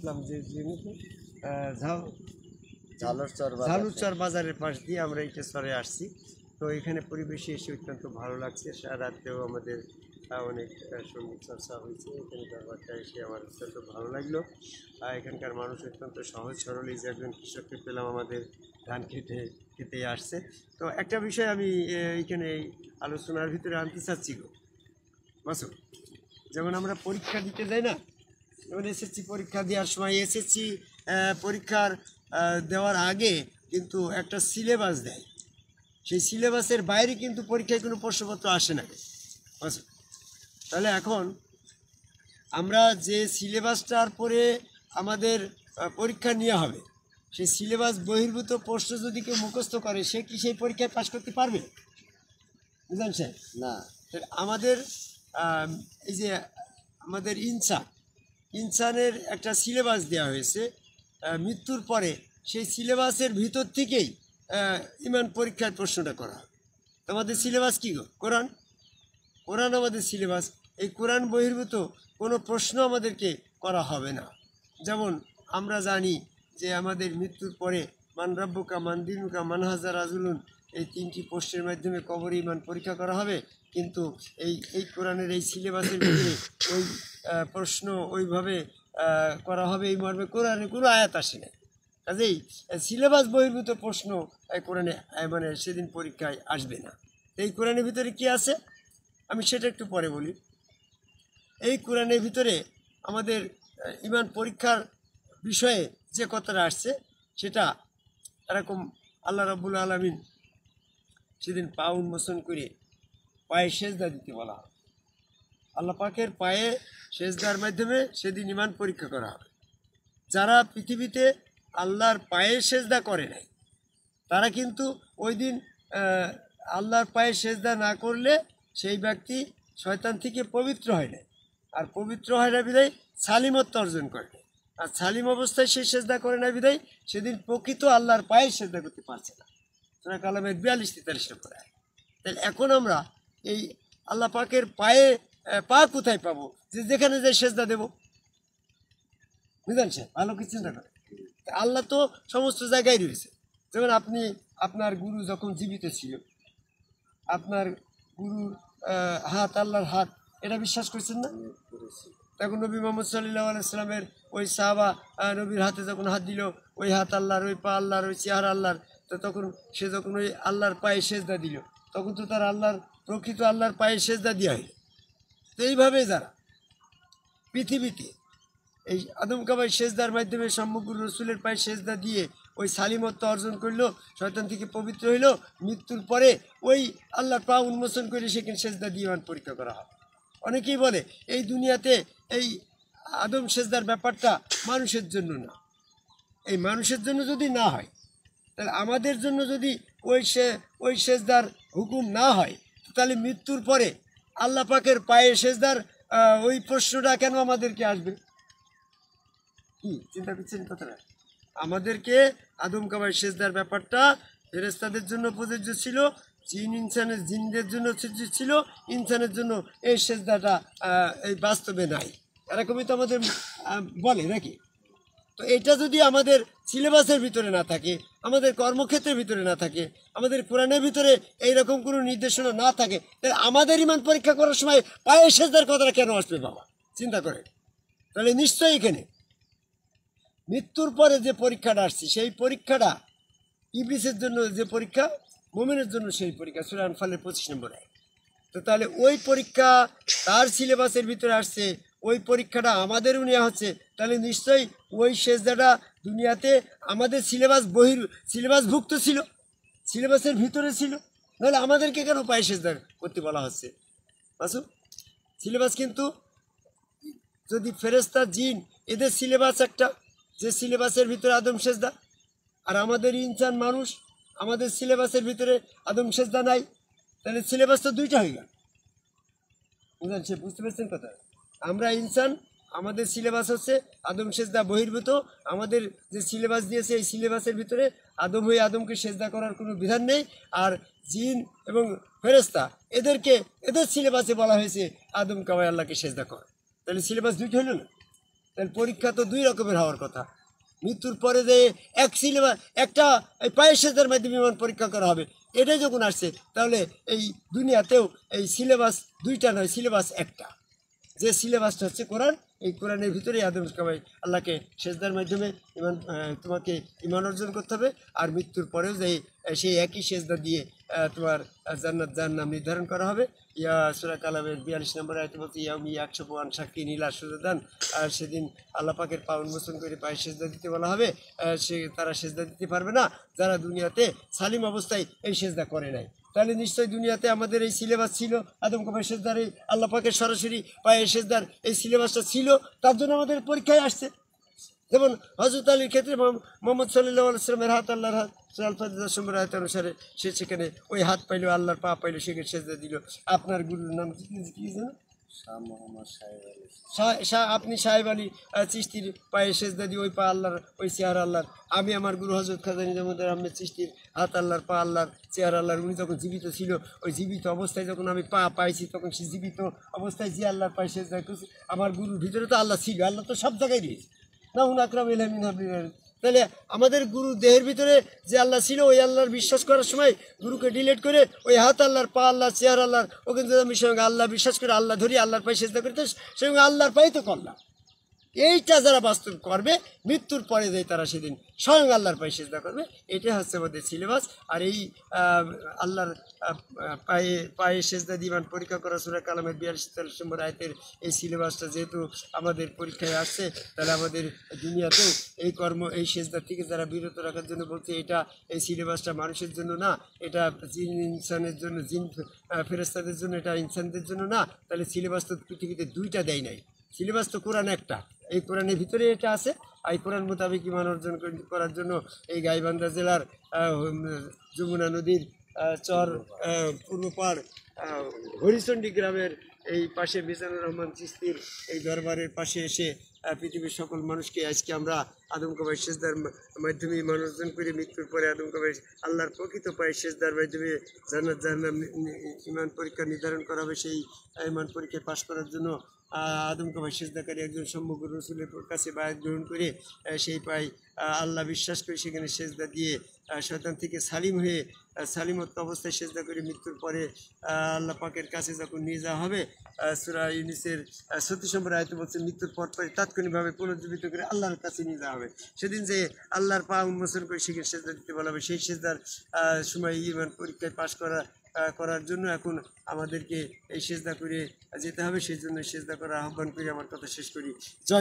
আসলাম যে ঝালুরচর বাজারের পাশ দিয়ে আমরা এইটা চরে আসছি। তো এখানে পরিবেশে এসে অত্যন্ত ভালো লাগছে। সারা রাত্রেও আমাদের অনেক সঙ্গীত চর্চা হয়েছে। এখানে ব্যাপারটা এসে আমার অত্যন্ত ভালো লাগলো। এখানকার মানুষ অত্যন্ত সহজ সরল। এই যে একজন কৃষককে পেলাম আমাদের ধান খেতে আসছে। তো একটা বিষয় আমি এইখানে এই আলোচনার ভিতরে আনতে চাচ্ছি গো বাসু, যেমন আমরা পরীক্ষা দিতে যাই না, যেমন এসএসসি পরীক্ষা দেওয়ার সময় এসএসসি পরীক্ষার দেওয়ার আগে কিন্তু একটা সিলেবাস দেয়। সেই সিলেবাসের বাইরে কিন্তু পরীক্ষায় কোনো প্রশ্নপত্র আসে না। তাহলে এখন আমরা যে সিলেবাসটার পরে আমাদের পরীক্ষা নেওয়া হবে, সেই সিলেবাস বহির্ভূত প্রশ্ন যদি কেউ মুখস্থ করে, সে কি সেই পরীক্ষায় পাশ করতে পারবে? বুঝলেন স্যার? না। আমাদের এই যে আমাদের ইনসানের একটা সিলেবাস দেওয়া হয়েছে। মৃত্যুর পরে সেই সিলেবাসের ভিতর থেকেই ইমান পরীক্ষার প্রশ্নটা করা হয়। আমাদের সিলেবাস কী গো? কোরআন আমাদের সিলেবাস। এই কোরআন বহির্ভূত কোনো প্রশ্ন আমাদেরকে করা হবে না। যেমন আমরা জানি যে আমাদের মৃত্যুর পরে মান রাব্বুকা, মান দিনুকা, মান হাজা রাজুলুন, এই তিনটি প্রশ্নের মাধ্যমে কবরে ইমান পরীক্ষা করা হবে। কিন্তু এই কোরআনের এই সিলেবাসের ভিতরে ওই প্রশ্ন ওইভাবে করা হবে এই মর্মে কোরআনে কোনো আয়াত আসে না। কাজেই সিলেবাস বহির্ভূত প্রশ্ন কোরআনে মানে সেদিন পরীক্ষায় আসবে না। এই কোরআনের ভিতরে কি আছে আমি সেটা একটু পরে বলি। এই কোরআনের ভিতরে আমাদের ইমান পরীক্ষার বিষয়ে যে কথাটা আসছে সেটা এরকম, আল্লাহ রাব্বুল আলামিন সেদিন পা উন্মোচন করে পায়ে সেজদা দিতে বলা হবে। আল্লাহ পাকের পায়ে সেজদার মাধ্যমে সেদিন ইমান পরীক্ষা করা হবে। যারা পৃথিবীতে আল্লাহর পায়ে সেজদা করে নাই, তারা কিন্তু ওই দিন আল্লাহর পায়ে সেজদা না করলে সেই ব্যক্তি শয়তান থেকে পবিত্র হয় না। আর পবিত্র হয় না বিধায় সালিমত্ব অর্জন করে না। আর সালিম অবস্থায় সে সেজদা করে না বিধায় সেদিন প্রকৃত আল্লাহর পায়ে সেজদা করতে পারছে না। সূরা কালামের 42-43 পড়ে। তাহলে এখন আমরা এই আল্লাহ পাকের পায়ে পা কোথায় পাবো যে যেখানে যে সেজদা দেব? বুঝলেন স্যার? ভালো কি চিন্তা করে। আল্লাহ তো সমস্ত জায়গায় রয়েছে। যেমন আপনি আপনার গুরু যখন জীবিত ছিল, আপনার গুরুর হাত আল্লাহর হাত, এটা বিশ্বাস করছেন না? তখন নবী মোহাম্মদ সাল্লাল্লাহু আলাইহি সাল্লামের ওই সাহাবা নবীর হাতে যখন হাত দিল, ওই হাত আল্লাহর, ওই পা আল্লাহর, ওই চেহারা আল্লাহর, তো তখন সে যখন ওই আল্লাহর পায়ে সেজদা দিল, তখন তো তার আল্লাহর প্রকৃত আল্লাহর পায়ে সেজদা দেওয়া হইল। তো এইভাবে যারা পৃথিবীতে এই আদম কাবাই সেজদার মাধ্যমে সমগ্র রসুলের পায়ে সেজদা দিয়ে ওই সালিমত্ব অর্জন করলো, শয়তান থেকে পবিত্র হইল, মৃত্যুর পরে ওই আল্লাহর পা উন্মোচন করে সেখানে সেজদা দিয়ে ইমান পরীক্ষা করা হয়। অনেকেই বলে এই দুনিয়াতে এই আদম সেজদার ব্যাপারটা মানুষের জন্য না। এই মানুষের জন্য যদি না হয়, তাহলে আমাদের জন্য যদি ওই সেজদার হুকুম না হয়, তাহলে মৃত্যুর পরে আল্লাহ পাকের পায়ে সেজদার ওই প্রশ্নটা কেন আমাদেরকে আসবে? কি চিন্তা করছেন কথাটা? আমাদেরকে আদম কাবায় সেজদার ব্যাপারটা ফেরেশতাদের জন্য প্রযোজ্য ছিল, জিনদের জন্য ছিল, ইনসানের জন্য এই সেজদাটা এই বাস্তবে নাই। এরকমই তো আমাদের বলে নাকি? তো এটা যদি আমাদের সিলেবাসের ভিতরে না থাকে, আমাদের কর্মক্ষেত্রের ভিতরে না থাকে, আমাদের কোরআনের ভিতরে এইরকম কোনো নির্দেশনা না থাকে, তাহলে আমাদের ইমান পরীক্ষা করার সময় পায়ে সেজদার কথাটা কেন আসবে বাবা? চিন্তা করে। তাহলে নিশ্চয়ই এখানে মৃত্যুর পরে যে পরীক্ষাটা আসছে, সেই পরীক্ষাটা ইবলিসের জন্য যে পরীক্ষা, মুমিনের জন্য সেই পরীক্ষা। সূরা আনফালের 25 নম্বর আয়াত। তো তাহলে ওই পরীক্ষা তার সিলেবাসের ভিতরে আসছে, ওই পরীক্ষাটা আমাদেরও নেওয়া হচ্ছে, তাহলে নিশ্চয়ই ওই সেজদাটা দুনিয়াতে আমাদের সিলেবাসভুক্ত ছিল, সিলেবাসের ভিতরে ছিল। নাহলে আমাদেরকে কেন পায়ে সেজদা করতে বলা হচ্ছে? বাসু, সিলেবাস কিন্তু যদি ফেরেশতা, জিন, এদের সিলেবাস একটা, যে সিলেবাসের ভিতরে আদম সেজদা, আর আমাদের ইনসান মানুষ, আমাদের সিলেবাসের ভিতরে আদম সেজদা নাই, তাহলে সিলেবাস তো দুইটা হয়ে গেল। বুঝতে পারছেন কথা? আমরা ইনসান, আমাদের সিলেবাস হচ্ছে আদম সেজদা বহির্ভূত। আমাদের যে সিলেবাস দিয়েছে এই সিলেবাসের ভিতরে আদম হয়ে আদমকে সেজদা করার কোনো বিধান নেই। আর জিন এবং ফেরেশতা এদের সিলেবাসে বলা হয়েছে আদম কাবায় আল্লাহকে সেজদা কর। তাহলে সিলেবাস দুইটা হলো না? তাহলে পরীক্ষা তো দুই রকমের হওয়ার কথা। মৃত্যুর পরে যে এক সিলেবাস একটা এই পায়ের সেজদার মাধ্যমে ইমান পরীক্ষা করা হবে, এটাই যখন আসছে তাহলে এই দুনিয়াতেও এই সিলেবাস দুইটা নয়, সিলেবাস একটা। যে সিলেবাসটা হচ্ছে কোরআন, এই কোরআনের ভিতরেই আদম সবাই আল্লাহকে সেজদার মাধ্যমে ইমান তোমাকে ইমান অর্জন করতে হবে। আর মৃত্যুর পরেও যে সেই একই সেজদা দিয়ে তোমার জান্নাত জাহান্নাম নির্ধারণ করা হবে। ইয়া সূরা কালামের 42 নম্বর আয়াতে বলছে ইয়াউমি ইয়াকশাফু আন শাক্কিন ইলা সুজুদান, আর সেদিন আল্লাহ পাকের পা উন্মোচন করে পায়ে সেজদা দিতে বলা হবে। তারা সেজদা দিতে পারবে না যারা দুনিয়াতে সালিম অবস্থায় এই সেজদা করে নাই। তাহলে নিশ্চয়ই দুনিয়াতে আমাদের এই সিলেবাস ছিল, আদম পায়ের সেজদার এই আল্লাহ পাকের সরাসরি পায়ের সেজদার এই সিলেবাসটা ছিল, তার জন্য আমাদের পরীক্ষায় আসছে। যেমন হযরত আলীর ক্ষেত্রে মোহাম্মদ সাল্লাল্লাহু আলাইহি ওয়াসাল্লামের হাত আল্লাহর হাত, সূরা আল ফাতিহা 10 নম্বর আয়াত অনুসারে সে সেখানে ওই হাত পাইলো, আল্লাহর পা পাইলো, সেখানে সেজদা দিল। আপনার গুরুর নাম কি যেন? শাহ মোহাম্মদ সাহেব আলী। আপনি সাহেব আলী চিশতির পায়ে সেজদা দিয়ে ওই পা আল্লাহর, ওই চেহারা আল্লাহর। আমি আমার গুরু হযরত খাজা নিজামুদ্দিন আহমেদ চিশতির হাত আল্লাহর, পা আল্লাহর, চেহারা আল্লাহর। উনি যখন জীবিত ছিল, ওই জীবিত অবস্থায় যখন আমি পা পাইছি, তখন সে জীবিত অবস্থায় যে আল্লাহর পায়ে সেজদা করছে। আমার গুরুর ভিতরে তো আল্লাহ ছিল, আল্লাহ তো সব জায়গায় রয়েছে না। হুন আকরাম ইলামিন হাবিব। তাহলে আমাদের গুরু দেহের ভিতরে যে আল্লাহ ছিল, ওই আল্লাহর বিশ্বাস করার সময় গুরুকে ডিলেট করে ওই হাত আল্লাহর, পা আল্লাহর, চেহারা আল্লাহর, ওখানে যদি আমি সঙ্গে আল্লাহ বিশ্বাস করে আল্লাহ ধরি, আল্লাহর পায়ে সেজদা করতে, সঙ্গে আল্লাহর পায়ে তো করলাম। এইটা যারা বাস্তব করবে, মৃত্যুর পরে যে তারা সেদিন স্বয়ং আল্লাহর পায়ে সেজদা করবে। এটা হচ্ছে আমাদের সিলেবাস। আর এই আল্লাহর পায়ে পায়ে সেজদা দিবান পরীক্ষা করা সূরা কালামের 42-43 নম্বর আয়াতের এই সিলেবাসটা যেহেতু আমাদের পরীক্ষায় আসছে, তাহলে আমাদের দুনিয়াতেও এই কর্ম, এই সেজদা থেকে যারা বিরত রাখার জন্য বলছে, এটা এই সিলেবাসটা মানুষের জন্য না, এটা জিন ইনসানের জন্য, জিন ফেরেশতাদের জন্য, এটা ইনসানদের জন্য না। তাহলে সিলেবাস তো পৃথিবীতে দুইটা দেয় নাই, সিলেবাস তো কোরআন একটা। এই কোরআনের ভিতরে এটা আছে। এই কোরআন মোতাবেক ইমান অর্জন করার জন্য এই গাইবান্ধা জেলার যমুনা নদীর চর পূর্ব পাড় হরিচণ্ডী গ্রামের এই পাশে মিজানুর রহমান চিশতির এই দরবারের পাশে এসে পৃথিবীর সকল মানুষকে আজকে আমরা আদম পায়ের সেজদার মাধ্যমে ইমান অর্জন করে, মৃত্যুর পরে আদম পায়ের আল্লাহর প্রকৃত পায়ের সেজদার মাধ্যমে জান্নাত জাহান্নাম ইমান পরীক্ষা নির্ধারণ করা হবে। সেই ইমান পরীক্ষায় পাশ করার জন্য আদম পায়ের সেজদাকারী একজন সম্মুখ রসুলের কাছে বায়াত গ্রহণ করে সেই পায় আল্লাহ বিশ্বাস করে সেখানে সেজদা দিয়ে শয়তান থেকে সালিম হয়ে সালিমত্ব অবস্থায় সেজদা করে মৃত্যুর পরে আল্লাহ পাকের কাছে যখন নিয়ে যাওয়া হবে, সূরা ইউনূসের 36 নম্বর আয়াতে বলছে মৃত্যুর পর তাৎক্ষণিকভাবে পুনর্জীবিত করে আল্লাহর কাছে নিয়ে যাওয়া হবে। সেদিন যে আল্লাহর পা উন্মোচন করে সেখানে সেজদা দিতে বলা হবে। সেই সেজদার সময় ইমান পরীক্ষায় পাশ করার জন্য এখন আমাদেরকে এই সেজদা করে যেতে হবে। সেই জন্য সেজদা করার আহ্বান করে আমার কথা শেষ করি। জয়।